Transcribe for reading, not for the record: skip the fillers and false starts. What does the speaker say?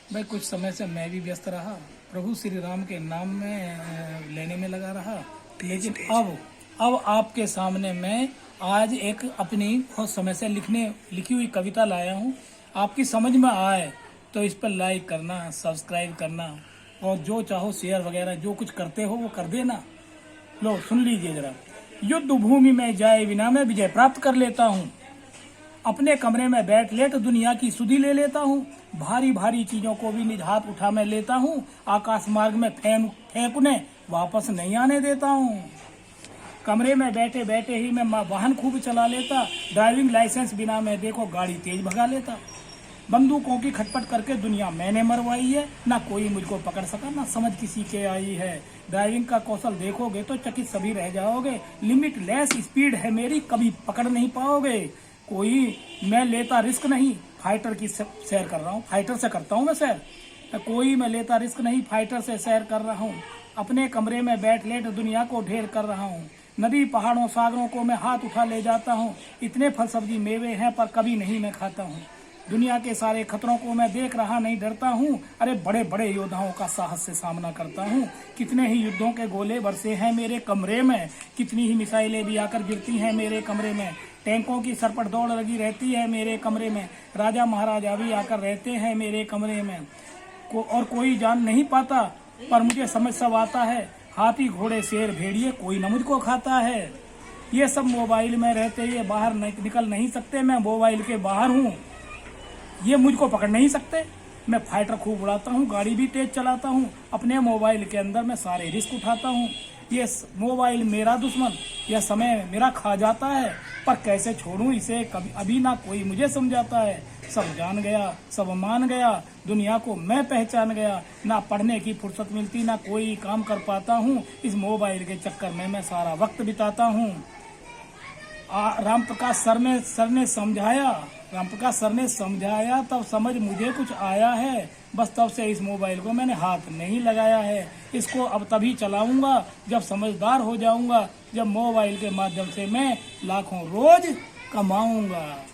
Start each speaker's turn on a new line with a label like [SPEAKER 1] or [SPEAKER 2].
[SPEAKER 1] भाई कुछ समय से मैं भी व्यस्त रहा, प्रभु श्री राम के नाम में लेने में लगा रहा। लेकिन अब आपके सामने मैं आज एक अपनी बहुत समय से लिखी हुई कविता लाया हूँ। आपकी समझ में आए तो इस पर लाइक करना, सब्सक्राइब करना और जो चाहो शेयर वगैरह जो कुछ करते हो वो कर देना। लो सुन लीजिए जरा। युद्ध भूमि में जाए बिना मैं विजय प्राप्त कर लेता हूँ। अपने कमरे में बैठ लेट दुनिया की सुधि ले लेता हूँ। भारी भारी चीजों को भी निज हाथ उठा मैं लेता हूँ। आकाश मार्ग में फेंकने वापस नहीं आने देता हूँ। कमरे में बैठे बैठे ही मैं वाहन खूब चला लेता। ड्राइविंग लाइसेंस बिना मैं देखो गाड़ी तेज भगा लेता। बंदूकों की खटपट करके दुनिया मैंने मरवाई है। ना कोई मुझको पकड़ सका ना समझ किसी के आई है। ड्राइविंग का कौशल देखोगे तो चकित सभी रह जाओगे। लिमिट लेस स्पीड है मेरी, कभी पकड़ नहीं पाओगे। कोई मैं लेता रिस्क नहीं, फाइटर की सैर कर रहा हूँ। फाइटर से करता हूँ मैं सैर। कोई मैं लेता रिस्क नहीं, फाइटर से सैर कर रहा हूँ। अपने कमरे में बैठ लेट दुनिया को ढेर कर रहा हूँ। नदी पहाड़ों सागरों को मैं हाथ उठा ले जाता हूँ। इतने फल सब्जी मेवे हैं पर कभी नहीं मैं खाता हूँ। दुनिया के सारे खतरों को मैं देख रहा नहीं डरता हूँ। अरे बड़े बड़े योद्धाओं का साहस से सामना करता हूँ। कितने ही युद्धों के गोले बरसे हैं मेरे कमरे में। कितनी ही मिसाइलें भी आकर गिरती हैं मेरे कमरे में। टैंकों की सरपट दौड़ लगी रहती है मेरे कमरे में। राजा महाराजा भी आकर रहते हैं मेरे कमरे में। और कोई जान नहीं पाता पर मुझे समझ सब आता है। हाथी घोड़े शेर भेड़िए कोई न मुझको खाता है। ये सब मोबाइल में रहते ये बाहर निकल नहीं सकते। मैं मोबाइल के बाहर हूँ, ये मुझको पकड़ नहीं सकते। मैं फाइटर खूब उड़ाता हूँ, गाड़ी भी तेज चलाता हूँ। अपने मोबाइल के अंदर मैं सारे रिस्क उठाता हूँ। ये मोबाइल मेरा दुश्मन, यह समय मेरा खा जाता है। पर कैसे छोड़ूं इसे, कभी अभी ना कोई मुझे समझाता है। सब जान गया, सब मान गया, दुनिया को मैं पहचान गया। ना पढ़ने की फुर्सत मिलती, ना कोई काम कर पाता हूँ। इस मोबाइल के चक्कर में मैं सारा वक्त बिताता हूँ। राम प्रकाश सर ने समझाया तब समझ मुझे कुछ आया है। बस तब से इस मोबाइल को मैंने हाथ नहीं लगाया है। इसको अब तभी चलाऊंगा जब समझदार हो जाऊंगा, जब मोबाइल के माध्यम से मैं लाखों रोज कमाऊंगा।